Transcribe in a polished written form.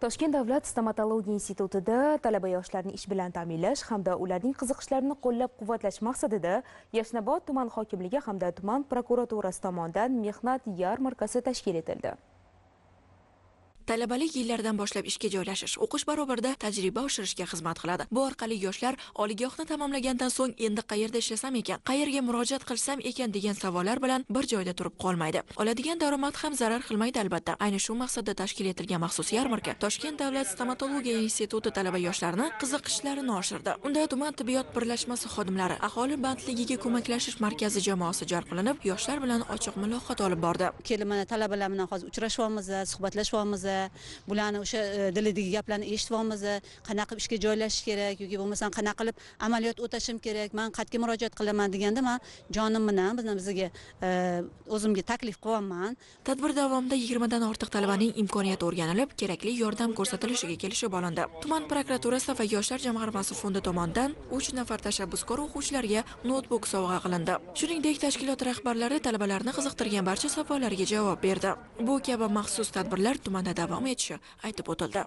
Toshkent davlat stomatologiya institutida talaba-yoshlarni ish bilan ta'minlash hamda ularning qiziqishlarini qo'llab-quvvatlash maqsadida Yashnobod tuman hokimligi hamda tuman prokuraturasi tomonidan mehnat yarmarkasi tashkil etildi. Talabalik yillaridan boshlab ishga joylashish, o'qish barobarida tajriba oshirishga xizmat qiladi. Bu orqali yoshlar oliygohni tamomlagandan so'ng endi qayerda ishlasam ekan, qayerga murojaat qilsam ekan degan savollar bilan bir joyda turib qolmaydi. Oladigan daromad ham zarar qilmaydi albatta. Ayni shu maqsadda tashkil etilgan maxsus yarmarka Toshkent davlat stomatologiya instituti talaba-yoshlarini qiziqishlarini oshirdi. Unda tuman tibbiyot birlashmasi xodimlari, aholi bandligiga ko'maklashish markazi jamoasi jalb qilinib, yoshlar bilan ochiq muloqot olib bordi. Kelib mana talabalar bilan hozir uchrashyapmiz, suhbatlashyapmiz. Bularni o'sha dilidagi gaplarni eshityapmiz, qanaqa ishga joylashish kerak yoki bo'lmasam qanaqa qilib amaliyot o'tashim kerak, men qayerga murojaat qilaman deganda men jonim bilan bizga o'zimga taklif qilyapman. Tadbir davomida 20 dan ortiq talabaning imkoniyati o'rganilib, kerakli yordam ko'rsatilishiga kelishib olindi. Tuman prokuraturasi va Yoshlar jamg'armasi fondi tomonidan 3 nafar tashabbuskor o'quvchilarga notebook sovg'a qilindi. Shuningdek, tashkilot rahbarlari talabalarni qiziqtirgan barcha savollarga javob berdi. Bu kabi maxsus tadbirlar tumanda davom etishi aytib o'tildi.